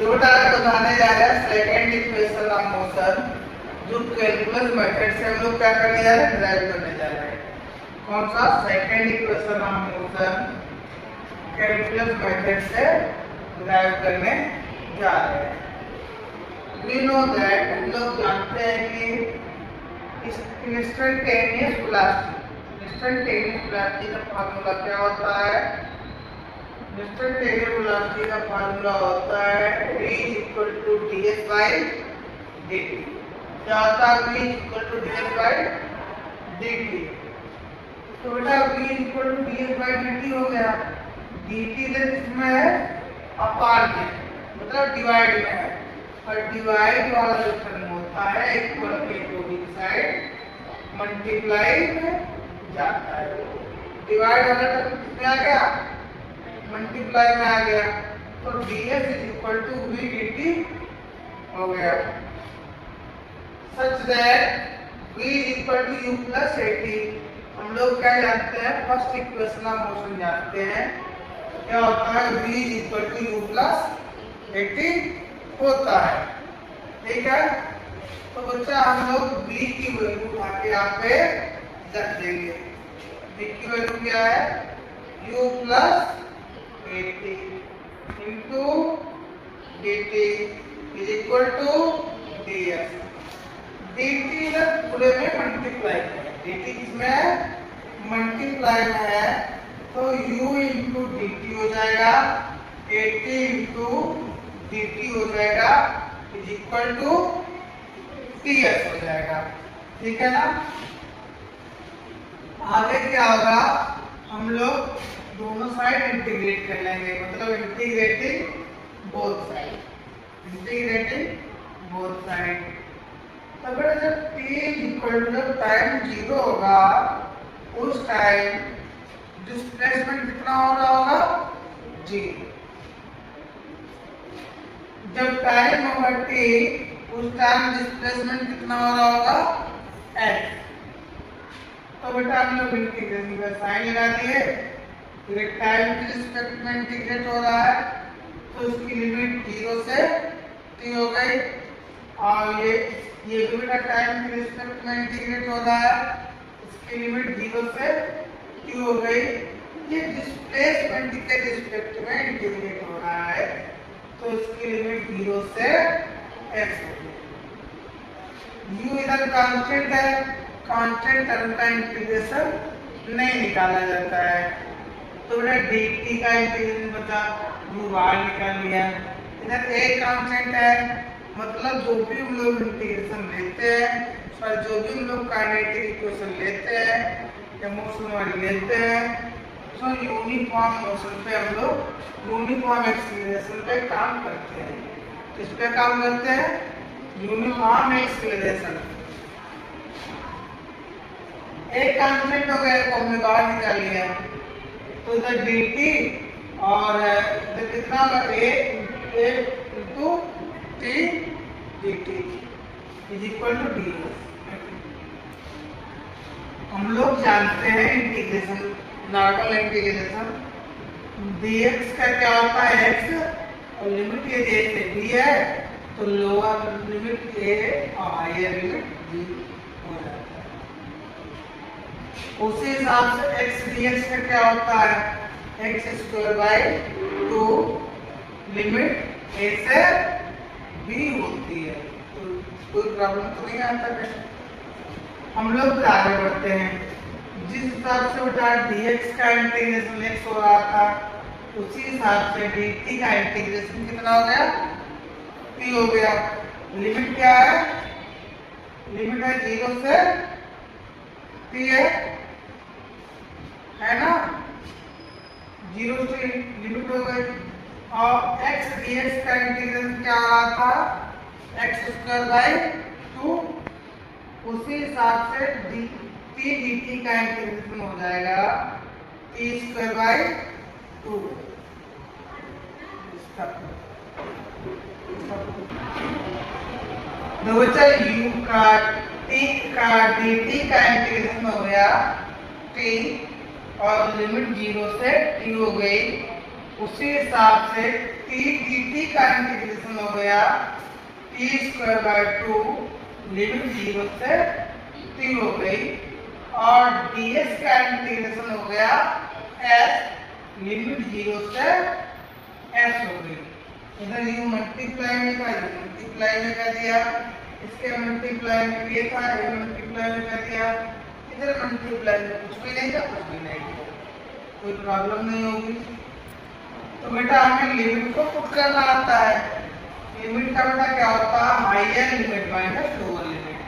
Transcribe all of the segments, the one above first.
जो डायरेक्ट बताने जा रहे हैं सेकंड इक्वेशन ऑफ मोशन, जो कैलकुलस मेथड से हम लोग क्या करने जा रहे हैं, ड्राइव करने जा रहे हैं। कौन सा? Second equation of motion calculus method से ड्राइव करने जा रहे हैं। We know that हम लोग जानते हैं कि इंस्टेंटेनियस वेलोसिटी का फार्मूला क्या होता है? इंस्टेंटेनियस वेलोसिटी का फार्मूला होता है v equal to ds by dt। क्या होता है? v equal to ds by dt। तो बेटा v equal to ds by dt हो गया। dt से इसमें है अपार्ट में, मतलब डिवाइड में है, और डिवाइड वाला जो टर्म होता है इक्वल के अपोजिट साइड मल्टीप्लाई में जाता है। डिवाइड वाला टर्म किसमें आ गया? मल्टीप्लाई में आ गया। तो ds is equal to v dt हो गया। Such that v is equal to u plus at। हम लोग क्या जानते हैं? फर्स्ट इक्वेशन ऑफ मोशन जानते हैं। क्या होता है? v is equal to u plus at होता है। ठीक है, तो बच्चा हम लोग v की वैल्यू उठा के यहाँ पे रख देंगे। v की वैल्यू क्या है? u plus at into dt is equal to ds। dt ना पूरे में मल्टीप्लाई है, dt किसमें? मल्टीप्लाई में है, तो u इंटू dt हो जाएगा, at इंटू dt हो जाएगा इज इक्वल टू ts हो जाएगा। ठीक है ना? आगे क्या होगा? हम लोग दोनों साइड इंटीग्रेट कर लेंगे, मतलब integrating both side, integrating both side. तो बेटा जब t इक्वल टू टाइम 0 होगा उस टाइम डिस्प्लेसमेंट कितना हो रहा होगा? 0। जब टाइम होगा t उस टाइम डिस्प्लेसमेंट कितना हो रहा होगा? x। तो बेटा हम लोग इंटीग्रेशन का साइन लगा दिए, फिर टाइम के रिस्पेक्ट में इंटीग्रेट हो रहा है, तो इसकी लिमिट 0 से t हो गई, और ये भी बेटा टाइम के रिस्पेक्ट में इंटीग्रेट हो रहा है, इसकी लिमिट 0 से t हो गई। ये डिस्प्लेसमेंट के रिस्पेक्ट में इंटीग्रेट हो रहा है, तो इसकी लिमिट 0 से x होगी। u इधर कांस्टेंट है, कांस्टेंट टर्म का इंटीग्रेशन नहीं निकाला जाता है, तो बेटा dt का इंटीग्रेशन बचा, u बाहर निकाल लिया। इधर a कांस्टेंट है, मतलब जो भी हम लोग इंटीग्रेशन लेते हैं और जो भी हम लोग काइनेटिक इक्वेशन लेते हैं या मोशन वाली लेते हैं, तो यूनिफॉर्म मोशन पे हम लोग यूनिफॉर्म एक्सीलरेशन पे काम करते हैं। किस पे काम करते हैं? Uniform acceleration. एक कांस्टेंट हो गया, को हमने बाहर निकाल लिया, तो इधर dt और इधर कितना होगा? a into t dt is equal to ds। हम लोग जानते हैं इंटीग्रेशन, नॉर्मल इंटीग्रेशन dx का क्या होता है? x, और लिमिट ये a से b है, तो लोअर लिमिट a और हायर लिमिट b हो जाता है। उसी हिसाब से x dx का क्या होता है? x square by 2 limit a से b होती है, तो कोई प्रॉब्लम तो नहीं आता है। हम लोग आगे बढ़ते हैं। जिस हिसाब से बेटा dx का इंटीग्रेशन x हो रहा था, उसी हिसाब से dt का इंटीग्रेशन कितना हो गया? t हो गया। लिमिट क्या है? लिमिट है 0 से t है ना? 0 से लिमिट हो गई, और x dx का इंटीग्रेशन क्या आ रहा था? x square by 2। उसी हिसाब से t dt का इंटीग्रेशन हो जाएगा t स्क्वायर बाय 2। तो बच्चा u का t का dt का इंटीग्रेशन हो गया t, और लिमिट 0 से t हो गई। उसी हिसाब से टी dt का इंटीग्रेशन हो गया टी स्क्वायर बाय 2 लिमिट 0 से 3 हो गई और ds का इंटीग्रेशन हो गया s लिमिट 0 से s हो गई। इधर यू मल्टीप्लाई में कर दिया, इसके मल्टीप्लाई में ये था, ये मल्टीप्लाई में कर दिया, इधर मल्टीप्लाई में कुछ भी नहीं था, कुछ भी नहीं था, कोई प्रॉब्लम नहीं होगी। तो बेटा हमें लिमिट को पुट करना आता है। लिमिट का बेटा क्या होता है? Higher limit minus lower limit.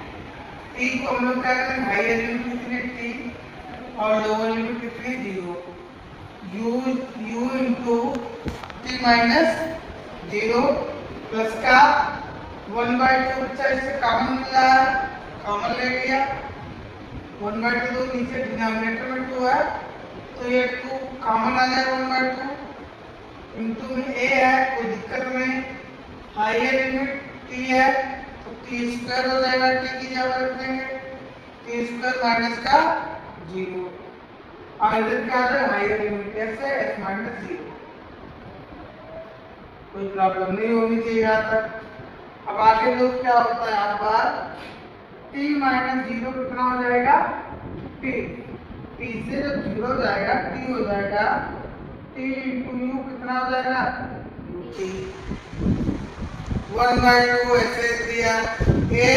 T को हम लोग क्या करते हैं? हायर लिमिट कितनी टी और लोअर लिमिट कितनी 0। u into t minus 0 plus का 1/2 बच्चा इससे कॉमन मिला है, कॉमन ले लिया। 1/2 तो नीचे डिनोमिनेटर में 2 है तो ये 2 कॉमन आ जाएगा 1/2 इंटू में a है, कोई दिक्कत नहीं। हायर लिमिट t है तो t स्क्वायर हो जाएगा, t की जगह रख देंगे t स्क्वायर माइनस का 0 और इधर क्या है? हायर लिमिट s है s माइनस 0। कोई प्रॉब्लम नहीं होनी चाहिए यहाँ तक। अब आगे लोग क्या होता है? आप बार t माइनस 0 कितना हो जाएगा? t से जब 0 हो जाएगा t हो जाएगा t इंटू यू कितना हो जाएगा? ut 1/2 ऐसे दिया। a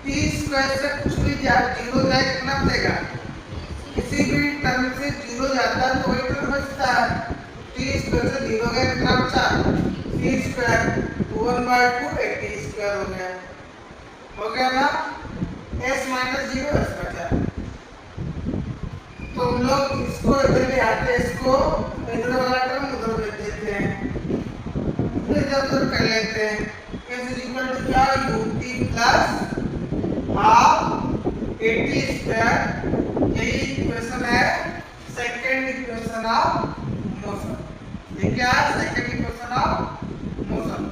t स्क्वायर से कुछ भी 0 जाए कितना देगा? किसी भी टर्म से 0 जाता है तो वही टर्म बचता है। t स्क्वायर से 0 गया कितना बचा? t स्क्वायर 1/2 t स्क्वायर हो गया ना। s माइनस 0 s बचा। तो हम लोग इसको इधर ले आते हैं, इसको इधर वाला टर्म उधर भेज देते हैं, इधर कर लेते हैं। s इज इक्वल टू क्या? ut plus half at square. यही इक्वेशन है सेकंड इक्वेशन ऑफ मोशन। ये क्या है? Second equation of motion.